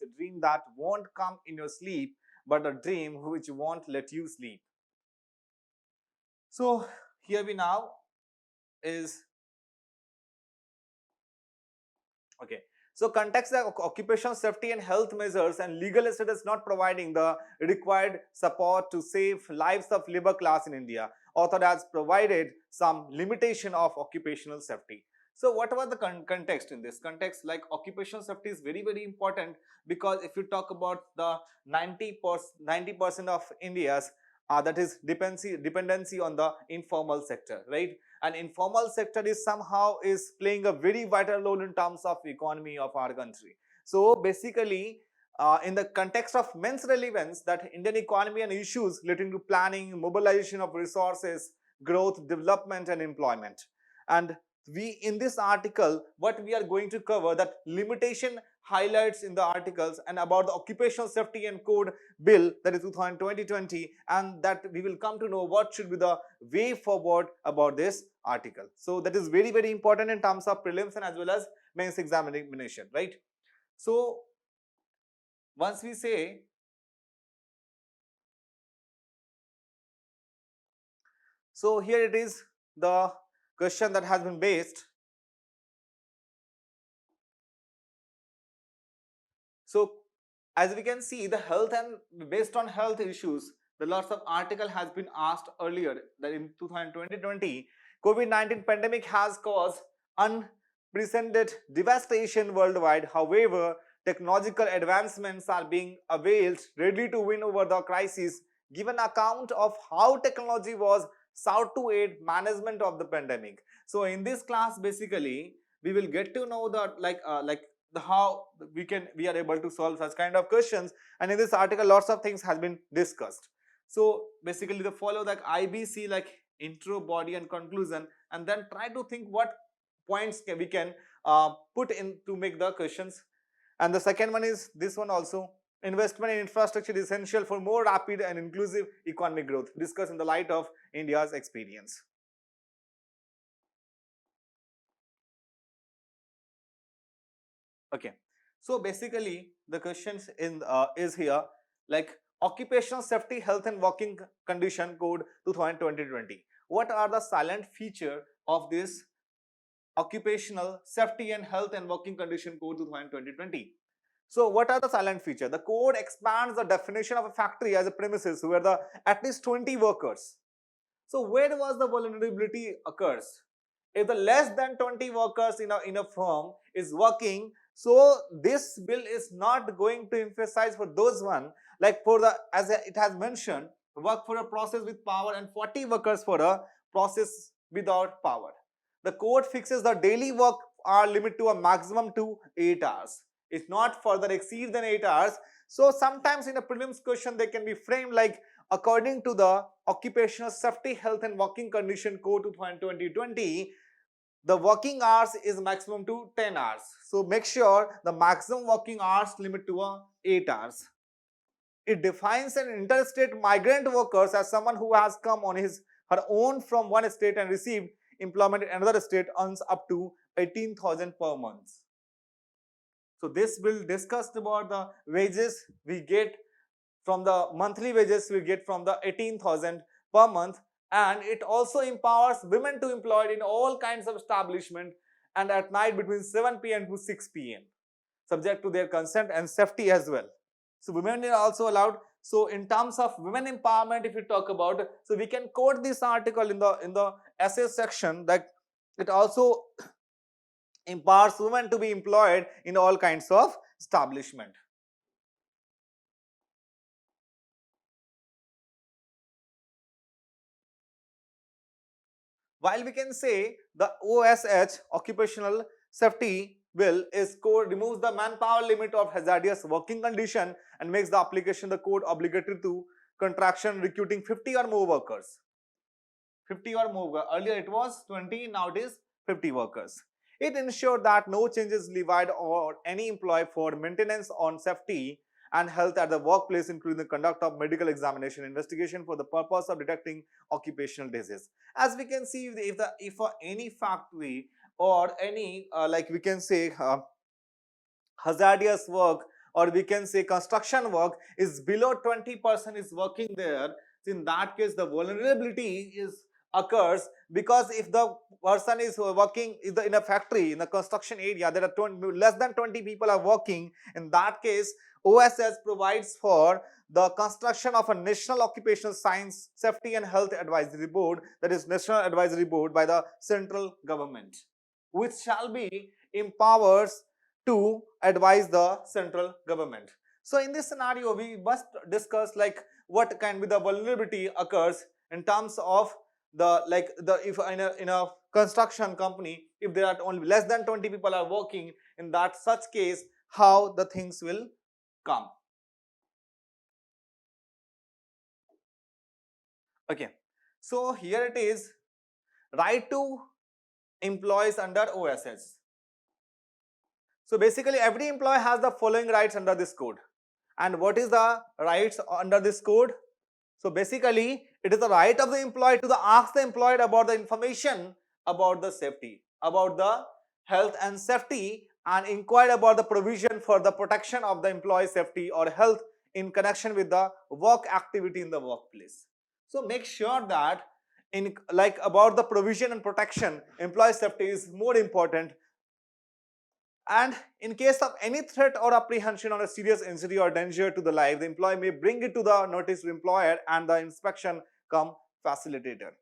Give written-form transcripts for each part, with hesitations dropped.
it's a dream that won't come in your sleep, but a dream which won't let you sleep. So here we now is okay. So context the occupational safety and health measures and legal status not providing the required support to save lives of labor class in India. Author has provided some limitation of occupational safety. So what was the context in this context? Like occupational safety is very important, because if you talk about the 90% of India's that is dependency on the informal sector, right? And informal sector is somehow is playing a very vital role in terms of economy of our country. So basically, in the context of men's relevance, that Indian economy and issues relating to planning, mobilization of resources, growth, development and employment. And we in this article, what we are going to cover, that limitation highlights in the articles and about the occupational safety and code bill, that is 2020, and that we will come to know what should be the way forward about this article. So that is very important in terms of prelims and as well as mains examination, right? So once we say, so here it is the question that has been based. So as we can see, the health and based on health issues, the lots of article has been asked earlier that in 2020, COVID-19 pandemic has caused unprecedented devastation worldwide. However, technological advancements are being availed ready to win over the crisis, given account of how technology was sought to aid management of the pandemic. So in this class, basically, we will get to know that like the how we are able to solve such kind of questions, and in this article lots of things has been discussed. So basically the follow like IBC, like intro, body and conclusion, and then try to think what points we can put in to make the questions. And the second one is this one also, investment in infrastructure is essential for more rapid and inclusive economic growth, discussed in the light of India's experience. Okay, so basically the questions in is here, like occupational safety, health and working condition code 2020. What are the silent feature of this occupational safety and health and working condition code 2020? So what are the silent feature? The code expands the definition of a factory as a premises where the at least 20 workers. So where was the vulnerability occurs? If the less than 20 workers in a firm is working, so this bill is not going to emphasize for those one, like for the, as it has mentioned, work for a process with power and 40 workers for a process without power. The code fixes the daily work hour limit to a maximum to 8 hours. It's not further exceed than 8 hours. So sometimes in a prelims question they can be framed like, according to the Occupational Safety, Health and Working Condition Code 2020, the working hours is maximum to 10 hours. So make sure the maximum working hours limit to 8 hours. It defines an interstate migrant workers as someone who has come on his her own from one state and received employment in another state, earns up to 18,000 per month. So this will discuss about the wages we get from the monthly wages we get from the 18,000 per month, and it also empowers women to employed in all kinds of establishment and at night between 7 p.m. to 6 p.m. subject to their consent and safety as well. So women are also allowed. So in terms of women empowerment, if you talk about, so we can quote this article in the essay section that it also empowers women to be employed in all kinds of establishment. While we can say the OSH, Occupational Safety Bill, is code removes the manpower limit of hazardous working condition and makes the application the code obligatory to contraction recruiting 50 or more workers. 50 or more. Earlier it was 20, now it is 50 workers. It ensured that no changes levied or any employee for maintenance on safety and health at the workplace, including the conduct of medical examination investigation for the purpose of detecting occupational disease. As we can see, if any factory or any like we can say hazardous work or we can say construction work is below 20% is working there, in that case the vulnerability is occurs, because if the person is working in a factory in a construction area, there are less than 20 people are working. In that case, OSS provides for the construction of a National Occupational Science Safety and Health Advisory Board, that is National Advisory Board by the central government, which shall be empowers to advise the central government. So in this scenario, we must discuss like what can be the vulnerability occurs in terms of the if in a construction company, if there are only less than 20 people are working, in that such case how the things will come. Okay, so here it is, right to employees under OSS. So basically every employee has the following rights under this code. And what is the rights under this code? So basically it is the right of the employee to ask the employee about the information about the safety, about the health and safety, and inquire about the provision for the protection of the employee safety or health in connection with the work activity in the workplace. So make sure that in like about the provision and protection, employee safety is more important. And in case of any threat or apprehension or a serious injury or danger to the life, the employee may bring it to the notice to employer and the inspection come facilitator.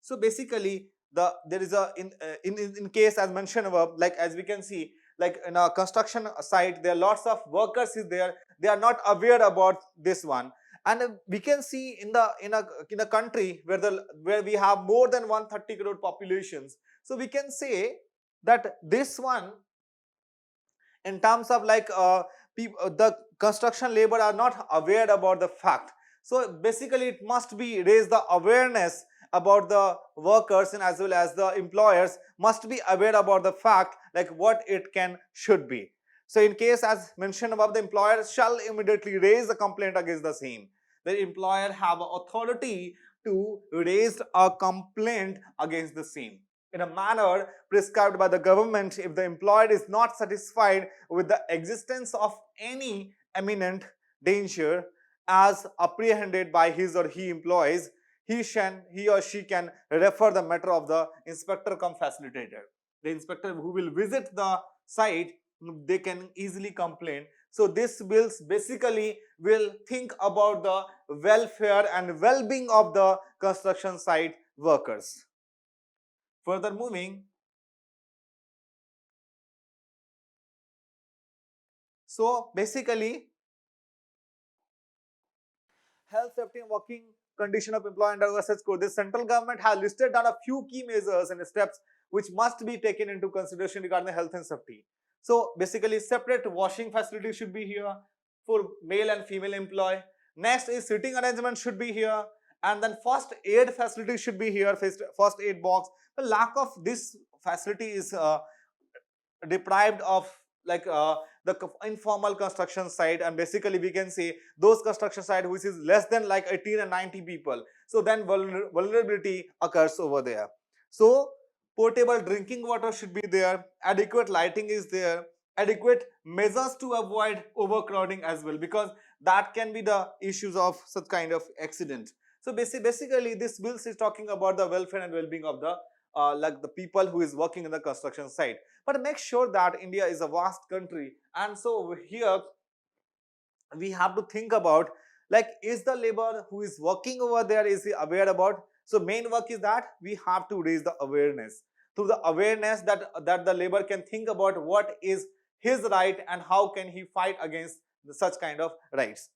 So basically there is a in case as mentioned above, like as we can see, like in a construction site there are lots of workers is there, they are not aware about this one. And we can see in a country where we have more than 130 crore populations, so we can say that this one in terms of like the construction labor are not aware about the fact. So basically it must be raise the awareness about the workers, and as well as the employers must be aware about the fact like what it can should be. So in case as mentioned above, the employer shall immediately raise a complaint against the same. The employer have authority to raise a complaint against the same in a manner prescribed by the government if the employee is not satisfied with the existence of any imminent danger as apprehended by his or he employees. He or she can refer the matter of the inspector cum facilitator. The inspector who will visit the site, they can easily complain. So this bills basically will think about the welfare and well-being of the construction site workers. Further moving, so basically health, safety and working condition of employee under OSS code, the central government has listed down a few key measures and steps which must be taken into consideration regarding the health and safety. So basically separate washing facility should be here for male and female employee. Next is sitting arrangement should be here, and then first aid facility should be here, first aid box. The lack of this facility is deprived of like the informal construction site, and basically we can say those construction site which is less than like 18 and 90 people, so then vulnerability occurs over there. So portable drinking water should be there, adequate lighting is there, adequate measures to avoid overcrowding as well, because that can be the issues of such kind of accident. So basically this bill is talking about the welfare and well-being of the like the people who is working in the construction site. But make sure that India is a vast country, and so here we have to think about like is the labor who is working over there, is he aware about. So main work is that we have to raise the awareness, through the awareness that the labor can think about what is his right and how can he fight against such kind of rights.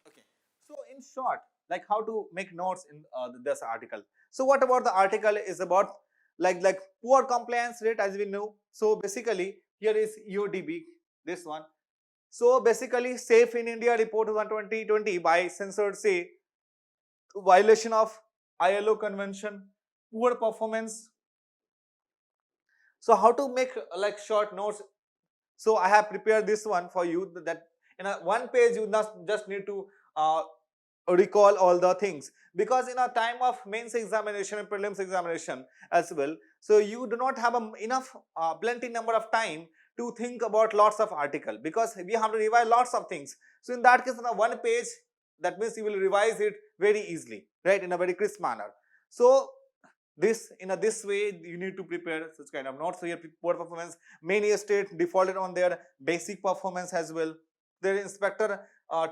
Okay, so in short, like how to make notes in this article. So what about the article is about like poor compliance rate, as we know. So basically here is EODB, this one. So basically Safe in India report 2020 by censored say violation of ILO convention, poor performance. So how to make like short notes. So I have prepared this one for you, that in a one page you just need to recall all the things, because in a time of mains examination and prelims examination as well, so you do not have enough plenty number of time to think about lots of article, because we have to revise lots of things. So in that case, on the one page, that means you will revise it very easily, right, in a very crisp manner. So this, in a this way you need to prepare such kind of notes. So here, poor performance, many states defaulted on their basic performance as well. Their inspector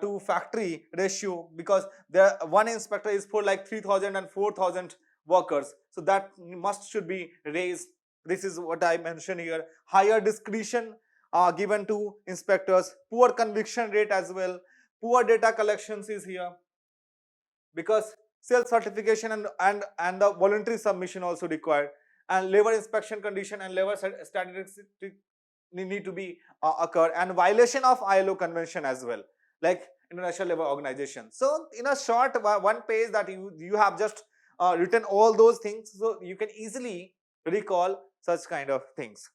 to factory ratio, because there one inspector is for like 3,000 and 4,000 workers, so that must should be raised. This is what I mentioned here. Higher discretion given to inspectors, poor conviction rate as well, poor data collections is here, because self certification and the voluntary submission also required, and labor inspection condition and labor statistics need to be occur, and violation of ILO convention as well, like International Labour Organization. So in a short one page that you have just written all those things, so you can easily recall such kind of things.